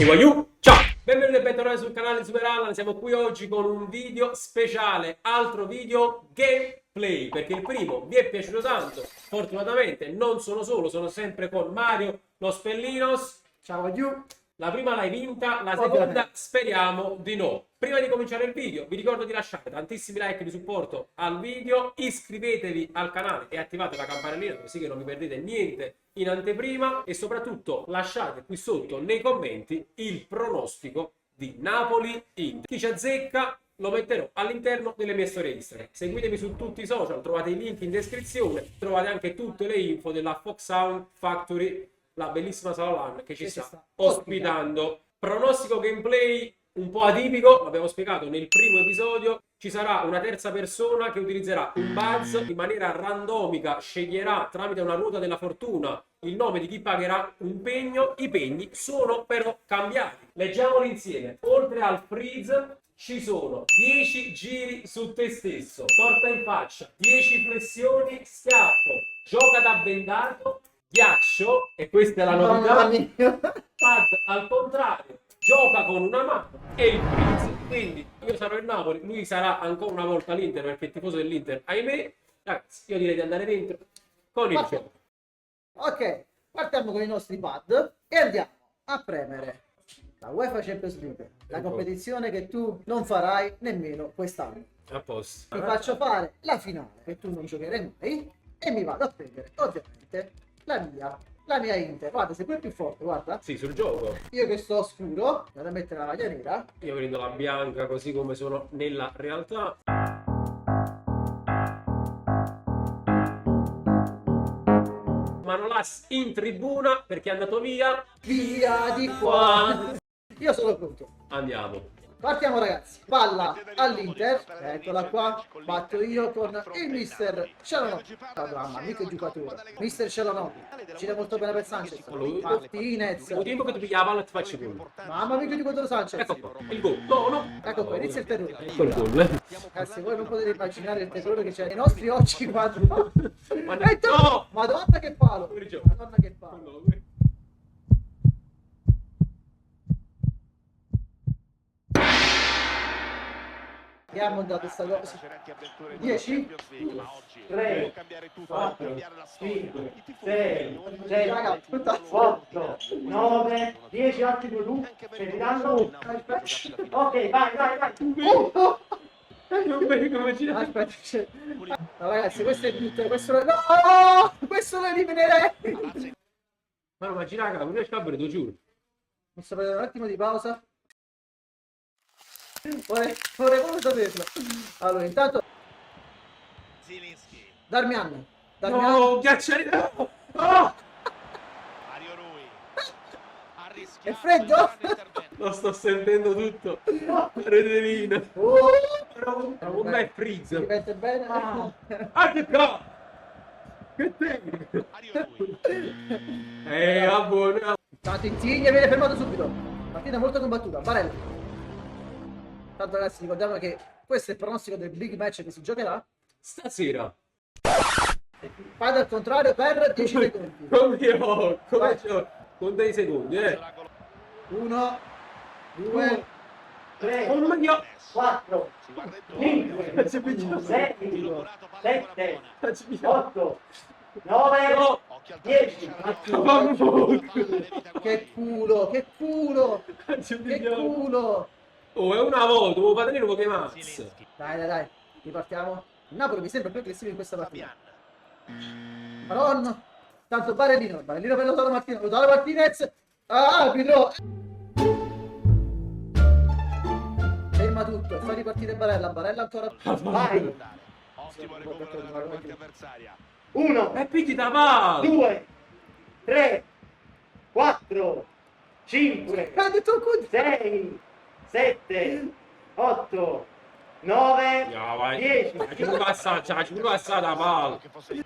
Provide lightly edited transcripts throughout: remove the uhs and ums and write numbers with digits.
Ciao, benvenuti e bentornati sul canale di Super Alan. Siamo qui oggi con un video speciale, altro video gameplay, perché il primo vi è piaciuto tanto. Fortunatamente non sono solo, sono sempre con Mario, lo Spellinos. Ciao a you. La prima l'hai vinta, la seconda speriamo di no. Prima di cominciare il video vi ricordo di lasciare tantissimi like di supporto al video, iscrivetevi al canale e attivate la campanellina così che non vi perdete niente in anteprima e soprattutto lasciate qui sotto nei commenti il pronostico di Napoli-Inter. Chi ci azzecca lo metterò all'interno delle mie storie Instagram. Seguitemi su tutti i social, trovate i link in descrizione, trovate anche tutte le info della Fox Sound Factory, la bellissima sala LAN che ci sta ospitando. Pronostico gameplay un po' atipico, l'abbiamo spiegato nel primo episodio. Ci sarà una terza persona che utilizzerà un buzz in maniera randomica, sceglierà tramite una ruota della fortuna il nome di chi pagherà un pegno. I pegni sono però cambiati. Leggiamoli insieme. Oltre al freeze ci sono 10 giri su te stesso, torta in faccia, 10 flessioni, schiaffo, gioca da bendato, ghiaccio, e questa è la novità, pad al contrario, gioca con una mano e il freeze. Quindi io sarò il Napoli, lui sarà ancora una volta l'Inter perché è tifoso dell'Inter, ahimè. Ragazzi, io direi di andare dentro con il gioco. Ok, partiamo con i nostri pad e andiamo a premere la UEFA Champions League, la competizione che tu non farai nemmeno quest'anno. A posto. Ti faccio fare la finale che tu non giocherai mai e mi vado a prendere ovviamente la mia Inter. Guarda, sei pure più forte, guarda. Sì, sul gioco. Io che sto scuro, vado a mettere la maglia nera. Io prendo la bianca così come sono nella realtà. Manolas in tribuna perché è andato via. Via di qua. Io sono pronto. Andiamo. Partiamo ragazzi, palla all'Inter, eccola qua, batto io con il mister Cialanoglu, mamma mia che giocatore, mister Cialanoglu, gira molto bene per Sanchez, Martinez, Il tempo che tu pigli la palla e ti faccio gol. mamma mia che giocatore Sanchez, Ecco qua, il gol, no. Ecco qua, inizia il terrore. Ecco il gol. Ragazzi, voi non potete immaginare il terrore che c'è nei nostri occhi quando... No! Madonna che palo, madonna che palo. Abbiamo dato questa cosa 10 3 4 5 6 6 raga 8 9 10 altri due tu stai tirando ok vai Non vedo come gira. aspetta no, ragazzi questo è brutto questo lo eliminerei Ma gira raga, non riesco a vedere, giuro. posso prendere un attimo di pausa. Vorrei proprio saperlo. Allora, intanto Darmian. No, ghiacciare. No! È freddo? Lo sto sentendo tutto. Redelina. Con me è freeze. Si mette bene? Ah, che qua! Che tecnica! A buona. Tanto Insigne viene fermato subito. Partita molto combattuta. Barella. Tanto ragazzi ricordiamo che questo è il pronostico del big match che si giocherà Stasera. Fate al contrario per 10 secondi. Come c'ho? Con dei secondi, 1 2 3 Oh mio Dio! 4 5 6 7 8 9 No! 10. Che culo, che culo, Che che culo. Oh, è una volta, un padrino che mazza. Dai, ripartiamo. Il Napoli mi sembra più aggressivo in questa partita. Madonna. Tanto Barellino per Lautaro Martinez. Arbitro. Ferma tutto e fa ripartire Barella ancora. Vai. Ottimo recupero della parte avversaria. 1 E pigli da palla! 2 3 4 5 6 7 8 9 No, vai. 10. Ci puoi passare da palla.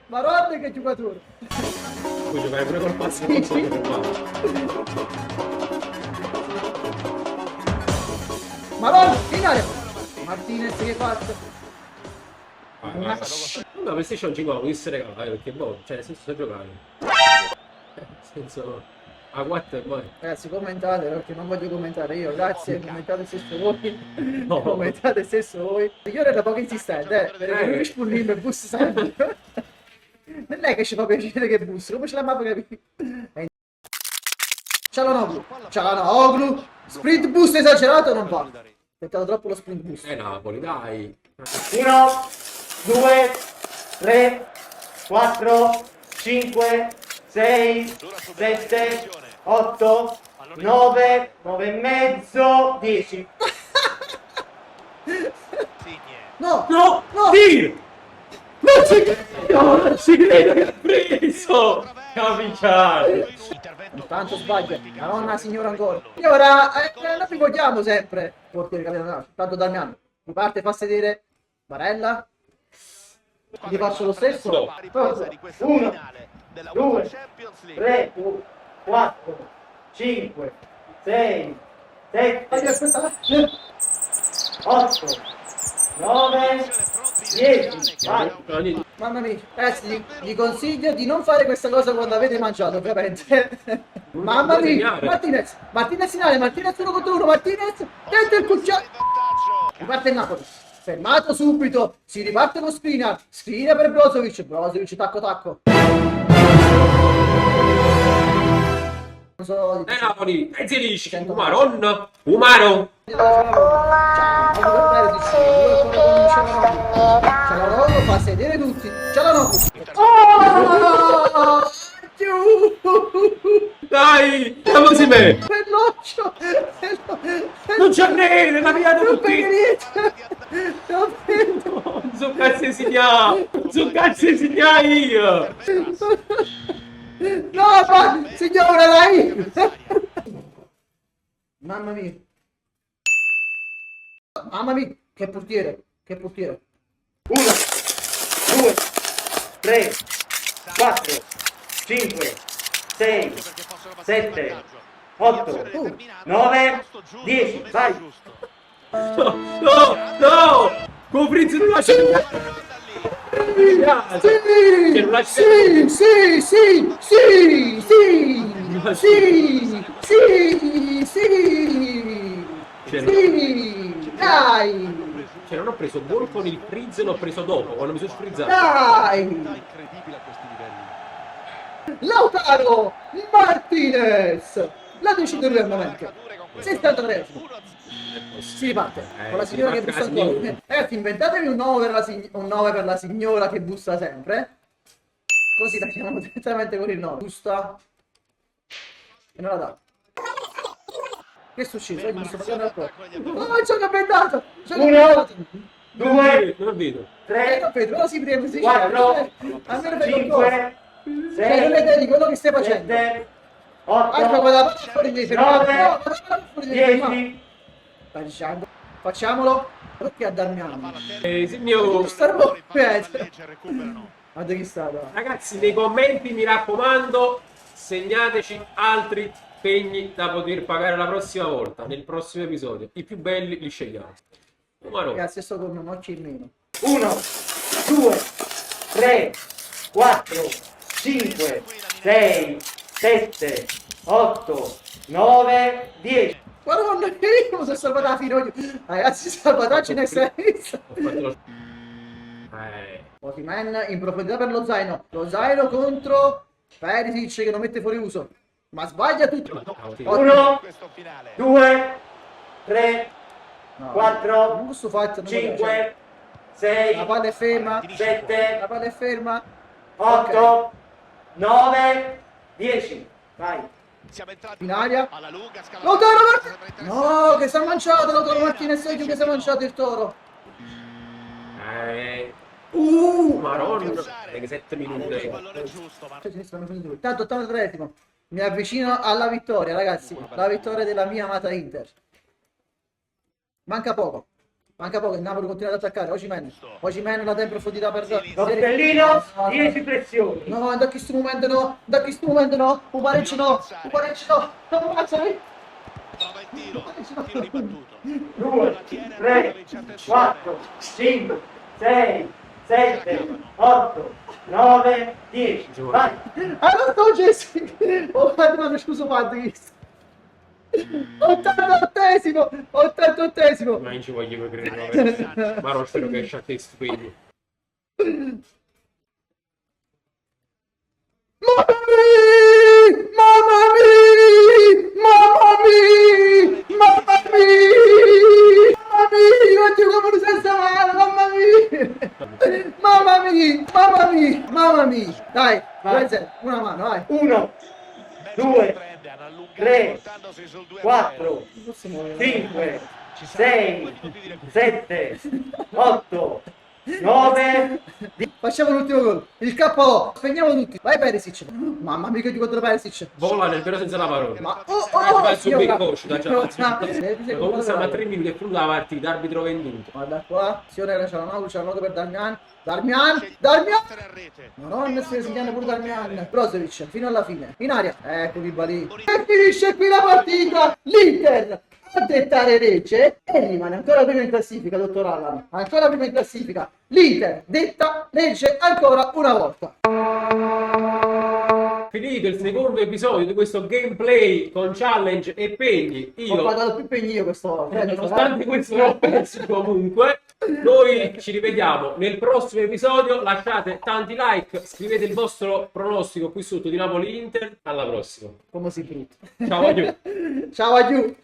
Madonna che giocatore. Puoi giocare pure col passo. Madonna, finale. Martinez che fatto. Una PlayStation 5 non potessi regalare perché boh, cioè nel senso so giocare. Nel senso. A 4 e poi. Ragazzi, commentate perché non voglio commentare io, grazie, commentate stesso voi. No. Commentate stesso voi. Io ero poco insistente, perché lui spullino e bus sempre. Non è che ci fa piacere che bus, come ce l'ha mai capito? Cialanoglu, sprint boost esagerato non va. Aspettato troppo lo sprint boost. Napoli, dai. 1, 2, 3, 4, 5, 6, 7, 8, 9, 9 e mezzo, 10. No, No! no. Sì! Non ci credo! Non ci credo che ha preso! Capiciano! Tanto sbaglia, madonna signora ancora. E ora, non ricordiamo sempre. Portiere capitano, tanto Damiano. Mi parte, fa sedere Barella. Gli faccio lo stesso. 1, 2, 3, 4, 5, 6, 7, 8, 9, 10. Vai. Mamma mia, ragazzi, vi consiglio di non fare questa cosa quando avete mangiato, ovviamente. Mamma mia, Martinez in area, Martinez 1 contro 1, Martinez, dentro il cucciolo. Riparte il Napoli, fermato subito, si riparte con Skriniar, Skriniar per Brozovic, tacco tacco. Non so di Napoli! E Zielinski! Umaron! Umaro! Cialanoglu fa sedere tutti. Cialanoglu. Oh! Dai! Andiamo insieme! Belloccio! Non c'è niente! La via da Non tutti! pega niente! Non vedo! Su cazzo segna! Su cazzo segna io! No, ma signora, dai! Mamma mia! Mamma mia! Che portiere! Che portiere! 1, 2, 3, 4, 5, 6, 7, 8, 9, 10. Vai. No! No! No! Con Fritz non lascia Che non lascia Sì, sì, sì, sì, sì, sì, sì, sì, sì, dai, Cioè non ho preso gol con il Frizz, l'ho preso dopo, quando mi sono sprizzato. dai, Lautaro Martinez, la decide lui al momento, 63. Si riparte con la si signora che riparte bussa la ancora. signora. Ragazzi, inventatevi un 9 per un 9 per la signora che bussa sempre. Così la chiamiamo direttamente con il 9. Busta. E non la dà. Che è successo? Oggi mi sto facendo il po'. Oh, c'ho inventato! C'ho inventato! 2, Non lo vedo. 3, Non vedo, però si prende, si 4, almeno vedo qualcosa. 5, Cioè, non 6, vedi quello che stai facendo. 7, Guarda quella 8, palla fuori di fermato. 9, No, quella palla fuori di fermato. 10. Stai dicendo? Facciamolo. Perché a Damiano? Signor... Starbo, guarda chi sta là. Ragazzi, nei commenti mi raccomando, segnateci altri pegni da poter pagare la prossima volta, nel prossimo episodio. I più belli li scegliamo. Umaro. Ragazzi, sto con un occhio in meno. 1, 2, 3, 4, 5, 6, 7, 8, 9, 10. Guarda, io mi sono salvato la fine. Ragazzi, salvataggio nel senso. Ho fatto lo... Osimhen in profondità per lo zaino. Lo zaino contro Perisic che lo mette fuori uso. Ma sbaglia tutto. 1, 2, 3, No, 4, non posso fare 5, La 6, palla è ferma. 7, La palla è ferma. 8, 9, 10. Vai. In aria. Lautaro Martinez. No, che si è mangiato Lautaro Martinez. Che si è mangiato il toro. Maronna. Che 7 minuti. Tanto 83esimo. Mi avvicino alla vittoria, ragazzi. La vittoria della mia amata Inter. Manca poco. Manca poco. Il Napoli continua ad attaccare. Osimhen la dà in profondità per... Tortellino, 10 pressioni. No, da questo momento no. Da questo momento no. Uparecci no. Uparecci no. Non passami. 2, 3, 4, 5, 6, 7, 8, 9, 10. Vai. Ah, non sto Jesse! Oh, madonna, scusa, Padri! 88esimo! 88esimo! Ma non ci voglio credere, ma non spero che esce a te stupendo. Mamma mia! Mamma mia! Mamma mia! Mamma mia! Oddio, come lo senza male! Mamma mia! Mamma mia! Mamma mia! Mamma mia! Dai, Vai. una mano, vai! 1, 2, 3, 4, 5, 6, 7, 8, 9. Facciamo l'ultimo gol! Il KO! Spegniamo tutti! Vai Perisic! Mamma mia che di contro Perisic! Vola nel vero senso della parola. Ma Fa il suo signora. big coach da comunque siamo a 3 minuti e più dalla partita, arbitro venduto. Guarda qua, azione c'è per Darmian. Darmian! Darmian! Madonna, si segnano pure Darmian. Brozovic, fino alla fine. In aria. Ecco Nibali. E finisce qui la partita. L'Inter a dettare legge e rimane ancora prima in classifica, dottor Allan. Ancora prima in classifica. L'Inter detta legge ancora una volta. Finito il secondo episodio di questo gameplay con challenge e pegni, Ho io, guardato più pegni io questo volta. nonostante questo l'ho perso comunque, noi ci rivediamo nel prossimo episodio, lasciate tanti like, scrivete il vostro pronostico qui sotto di Napoli-Inter, alla prossima. Come si brutta. Ciao a tutti. Ciao a giù.